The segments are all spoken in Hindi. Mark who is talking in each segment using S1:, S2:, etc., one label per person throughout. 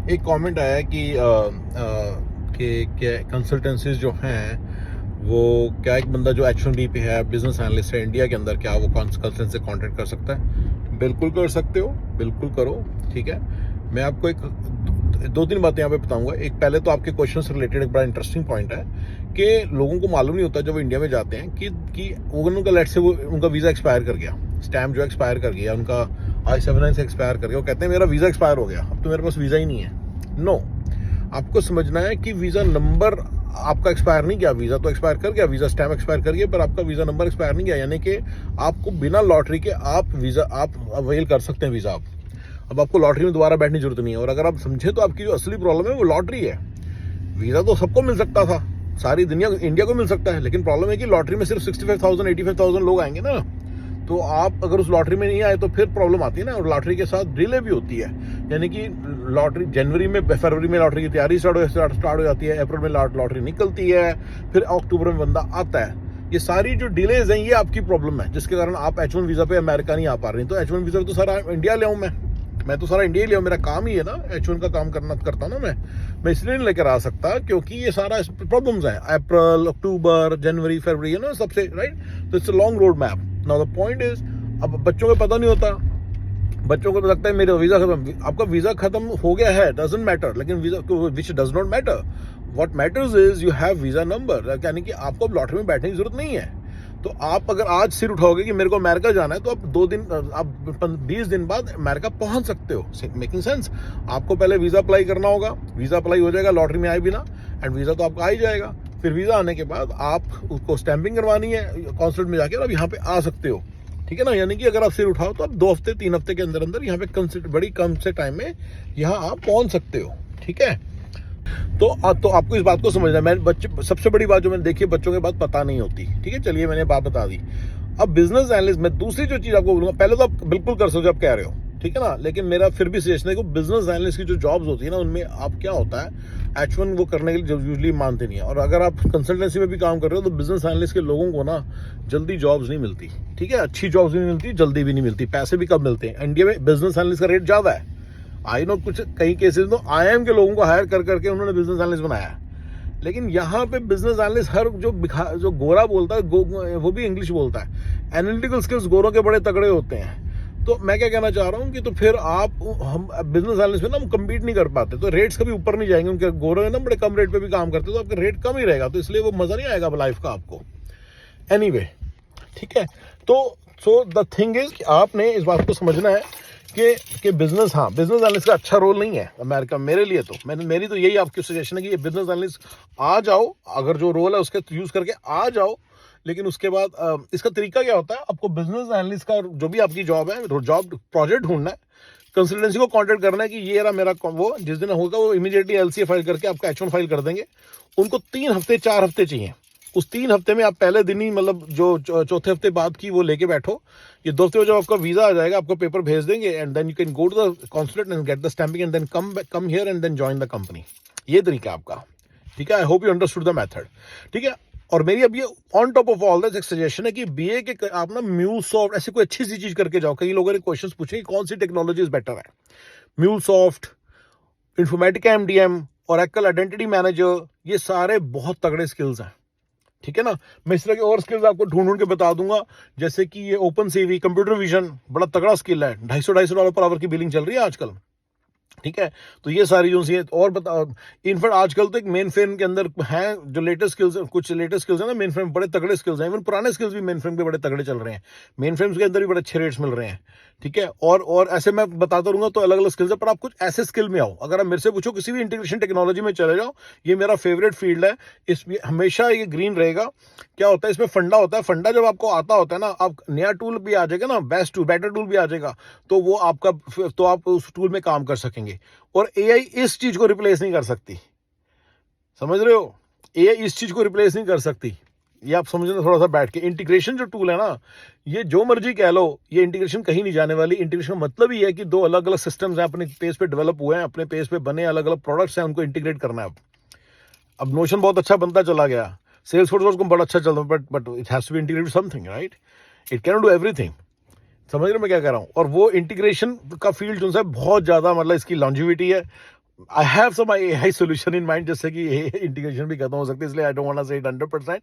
S1: एक कमेंट आया कि क्या कंसल्टेंसीज जो हैं वो क्या एक बंदा जो H1B पे है, बिजनेस एनालिस्ट है इंडिया के अंदर, क्या वो कंसल्टेंट से कांटेक्ट कर सकता है? बिल्कुल कर सकते हो, बिल्कुल करो। ठीक है, मैं आपको एक दो तीन बातें यहाँ पे बताऊंगा। एक, पहले तो आपके क्वेश्चन से रिलेटेड एक बड़ा इंटरेस्टिंग पॉइंट है कि लोगों को मालूम नहीं होता जब वो इंडिया में जाते हैं कि उनका लेट से वो उनका वीज़ा एक्सपायर कर गया, स्टैम्प जो एक्सपायर कर गया, उनका I-7 से एक्सपायर कर गया। वो कहते हैं मेरा वीज़ा एक्सपायर हो गया, अब तो मेरे पास वीज़ा ही नहीं है। नो, आपको समझना है कि वीज़ा नंबर आपका एक्सपायर नहीं किया। वीज़ा तो एक्सपायर कर गया, वीज़ा स्टैम्प एक्सपायर कर गया, पर आपका वीज़ा नंबर एक्सपायर नहीं किया। यानी कि आपको बिना लॉटरी के आप वीज़ा आप अवेल कर सकते हैं वीज़ा। आप अब आपको लॉटरी में दोबारा बैठने की जरूरत नहीं है। और अगर आप समझे तो आपकी जो असली प्रॉब्लम है वो लॉटरी है। वीज़ा तो सबको मिल सकता था, सारी दुनिया इंडिया को मिल सकता है, लेकिन प्रॉब्लम है कि लॉटरी में सिर्फ 65,000 85,000 लोग आएंगे ना। तो आप अगर उस लॉटरी में नहीं आए तो फिर प्रॉब्लम आती है ना। और लॉटरी के साथ डिले भी होती है, यानी कि लॉटरी जनवरी में, फरवरी में लॉटरी की तैयारी स्टार्ट हो जाती है, अप्रैल में लॉटरी निकलती है, फिर अक्टूबर में बंदा आता है। ये सारी जो डिलेज हैं ये आपकी प्रॉब्लम है, जिसके कारण आप H1 वीज़ा पे अमेरिका नहीं आ पा रहे। तो H1 वीज़ा पे तो सारा इंडिया ले आऊँ मैं तो सारा इंडिया ही ले आऊँ, मेरा काम ही है ना, H1 का काम करता ना मैं इसलिए नहीं लेकर आ सकता क्योंकि ये सारा प्रॉब्लम्स हैं। अप्रैल, अक्टूबर, जनवरी, फरवरी, है ना, सबसे राइट। तो it's a long road map. Now the point is, अब बच्चों को पता नहीं होता, बच्चों को लगता है मेरा वीज़ा खत्म। आपका वीज़ा खत्म हो गया है, डजंट मैटर, लेकिन visa which does not matter. What matters is you have visa number, यानी कि आपको अब लॉटरी में बैठने की जरूरत नहीं है। तो आप अगर आज सिर उठाओगे कि मेरे को अमेरिका जाना है, तो आप 2 दिन, आप 20 दिन बाद अमेरिका पहुंच सकते हो। Making sense? आपको पहले वीज़ा अप्लाई करना होगा, वीज़ा अप्लाई हो जाएगा लॉटरी में आए बिना, एंड वीज़ा तो आपका आ ही जाएगा। फिर वीज़ा आने के बाद आप उसको स्टैंपिंग करवानी है कॉन्सुलेट में जाके, और आप यहाँ पे आ सकते हो। ठीक है ना, यानी कि अगर आप सिर उठाओ तो आप 2 हफ्ते 3 हफ्ते के अंदर अंदर यहाँ पे बड़ी कम से टाइम में यहाँ आप पहुँच सकते हो। ठीक है, तो आपको इस बात को समझना है। मैं बच्चे, सबसे बड़ी बात जो मैंने देखी है, बच्चों के बात पता नहीं होती। ठीक है, चलिए मैंने बात बता दी। अब बिजनेस एनालिस्ट में दूसरी जो चीज़ आपको बोलूँगा, पहले तो आप बिल्कुल कर सकते हो आप कह रहे हो, ठीक है ना, लेकिन मेरा फिर भी सजेशन है कि बिजनेस एनालिस्ट की जो जॉब्स होती है ना, उनमें आप क्या होता है, H1 वो करने के लिए यूजली मानते नहीं है। और अगर आप कंसल्टेंसी में भी काम कर रहे हो तो बिजनेस एनालिस्ट के लोगों को ना जल्दी जॉब्स नहीं मिलती। ठीक है, अच्छी जॉब्स भी नहीं मिलती, जल्दी भी नहीं मिलती, पैसे भी कम मिलते हैं। इंडिया में बिजनेस एनालिस्ट का रेट ज़्यादा है। आई नो, कुछ कई केसेस तो IIM के लोगों को हायर कर करके उन्होंने बिजनेस एनालिस्ट बनाया है। लेकिन यहाँ पे बिजनेस एनालिस्ट हर जो गोरा बोलता है, वो भी इंग्लिश बोलता है। एनालिटिकल स्किल्स गोरों के बड़े तगड़े होते हैं। तो मैं क्या कहना चाह रहा हूँ कि तो फिर हम बिजनेस एनालिस्ट में ना हम कम्पीट नहीं कर पाते, तो रेट्स कभी ऊपर नहीं जाएंगे। उनके गोरे है ना बड़े कम रेट पे भी काम करते, तो आपका रेट कम ही रहेगा, तो इसलिए वो मज़ा नहीं आएगा लाइफ का आपको। एनीवे, ठीक है, तो सो द थिंग इज कि आपने इस बात को समझना है कि बिजनेस, हाँ, बिजनेस एनालिस्ट का अच्छा रोल नहीं है अमेरिका मेरे लिए। तो मेरी तो यही आपकी सजेशन है कि ये बिजनेस एनालिस्ट आ जाओ, अगर जो रोल है उसके यूज करके आ जाओ। लेकिन उसके बाद इसका तरीका क्या होता है, आपको बिजनेस एनालिस्ट का जो भी आपकी जॉब है, जॉब प्रोजेक्ट ढूंढना है, कंसल्टेंसी को कॉन्टेक्ट करना है कि ये रहा मेरा, वो जिस दिन होगा वो इमीडिएटली LCA फाइल करके आपका H1 फाइल कर देंगे। उनको 3 हफ्ते 4 हफ्ते चाहिए। उस 3 हफ्ते में आप पहले दिन ही, मतलब जो चौथे हफ्ते बाद की, वो लेके बैठो। ये 2 हफ्ते में जब आपका वीजा आ जाएगा, आपको पेपर भेज देंगे, and then you can go to the consulate and get the stamping and then come here and then join the company. ये तरीका आपका। ठीक है, I hope you understood the method. ठीक है, और मेरी अब ये on top of all that एक सजेशन है कि BA के आप ना म्यूलसॉफ्ट ऐसी कोई अच्छी सी चीज करके जाओ। कई लोगों ने क्वेश्चंस पूछे कि कौन सी टेक्नोलॉजी बेटर है। MuleSoft, Informatica MDM, Oracle identity manager, ये सारे बहुत तगड़े स्किल्स हैं। ठीक है ना, मैं इस तरह के और स्किल्स आपको ढूंढ के बता दूंगा, जैसे कि ये OpenCV, कंप्यूटर विजन, बड़ा तगड़ा स्किल है। $250 पर आवर की बिलिंग चल रही है आजकल। ठीक है, तो ये सारी जो सी और बता, इनफैक्ट आजकल तो एक मेन फ्रेम के अंदर हैं जो लेटेस्ट स्किल्स, कुछ लेटेस्ट स्किल्स है ना मेन फ्रेम, बड़े तगड़े स्किल्स हैं। इवन पुराने स्किल्स भी मेन फ्रेम के बड़े तगड़े चल रहे हैं। मेन फ्रेम्स के अंदर भी बड़े अच्छे रेट्स मिल रहे हैं। ठीक है, और ऐसे मैं बताता रहूंगा, तो अलग अलग स्किल्स है, पर आप कुछ ऐसे स्किल में आओ। अगर आप मेरे से पूछो किसी भी इंटीग्रेशन टेक्नोलॉजी में चले जाओ, ये मेरा फेवरेट फील्ड है। इसमें हमेशा ये ग्रीन रहेगा। क्या होता है इसमें, फंडा होता है। फंडा जब आपको आता होता है ना, आप नया टूल भी आ जाएगा ना, बेटर टूल भी आ जाएगा, तो वो आपका, तो आप उस टूल में काम कर सकेंगे। और AI इस चीज को रिप्लेस नहीं कर सकती, समझ रहे हो? AI इस चीज को रिप्लेस नहीं कर सकती। ये आप समझना थोड़ा सा बैठ के। इंटीग्रेशन जो टूल है ना, ये जो मर्जी कह लो, ये इंटीग्रेशन कहीं नहीं जाने वाली। इंटीग्रेशन का मतलब ही है कि 2 अलग अलग सिस्टम्स हैं, अपने पेज पे डेवलप हुए हैं, अपने पेज पे बने अलग अलग प्रोडक्ट्स हैं, उनको इंटीग्रेट करना है। अब नोशन बहुत अच्छा बनता चला गया, सेल्सफोर्स को बड़ा अच्छा चल रहा है, but it has to be integrated something, right? It can do everything. समझ रहे मैं क्या कह रहा हूँ? और वो इंटीग्रेशन का फील्ड जो है बहुत ज्यादा, मतलब इसकी लॉन्जिविटी है। I have some AI solution in mind, जैसे कि इंटीग्रेशन भी खत्म हो सकती है, इसलिए I don't want to say it 100%,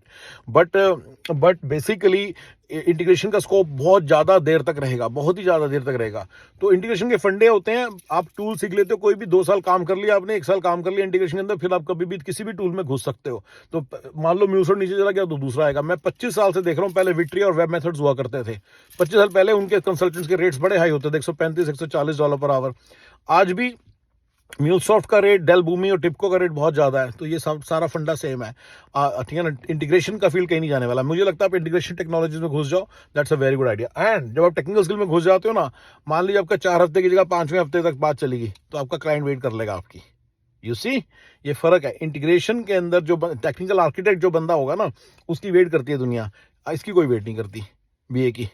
S1: but basically integration का स्कोप बहुत ज़्यादा देर तक रहेगा, बहुत ही ज़्यादा देर तक रहेगा। तो इंटीग्रेशन के फंडे होते हैं, आप टूल सीख लेते हो, कोई भी 2 साल काम कर लिया आपने, 1 साल काम कर लिया इंटीग्रेशन के अंदर, फिर आप कभी भी किसी भी टूल में घुस सकते हो। तो मान लो म्यूसर नीचे चला गया तो दूसरा आएगा। मैं 25 साल से देख रहा हूँ, पहले विट्री और वेब मेथड्स हुआ करते थे। 25 साल पहले उनके कंसल्टेंट्स के रेट्स बड़े हाई होते थे, $135-140 पर आवर। आज भी म्यूलसॉफ्ट का रेट, डेल बूमी और टिपको का रेट बहुत ज़्यादा है। तो ये सब सारा फंडा सेम है, ठीक है ना। इंटीग्रेशन का फील्ड कहीं नहीं जाने वाला। मुझे लगता है आप इंटीग्रेशन टेक्नोलॉजीज में घुस जाओ, that's a very good idea. And जब आप टेक्निकल स्किल में घुस जाते हो ना, मान लीजिए आपका 4 हफ्ते की जगह 5वें हफ्ते तक बात चलेगी, तो आपका क्लाइंट वेट कर लेगा आपकी। यू सी, ये फर्क है। इंटीग्रेशन के अंदर जो टेक्निकल आर्किटेक्ट जो बंदा होगा ना, उसकी वेट करती है दुनिया, इसकी कोई वेट नहीं करती बीए की।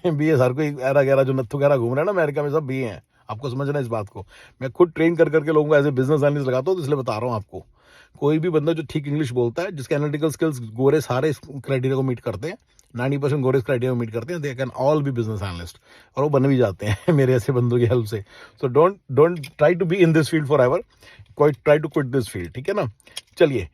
S1: बीए हर कोई ऐरा गैरा जो नत्थु गैरा घूम रहा है ना अमेरिका में, सब बीए हैं। आपको समझना है इस बात को। मैं खुद ट्रेन कर करके लोगों को एज ए बिजनेस एनालिस्ट लगाता हूँ, तो इसलिए बता रहा हूँ आपको। कोई भी बंदा जो ठीक इंग्लिश बोलता है, जिसके एनालिटिकल स्किल्स गोरे सारे इस क्राइटेरिया को मीट करते हैं, 90% गोरे इस क्राइटेरिया को मीट करते हैं, they can all B business analyst, और वो बन भी जाते हैं मेरे ऐसे बंदों की हेल्प से। So don't try to be in this field forever, कोई try to quit this field, ठीक है ना। चलिए,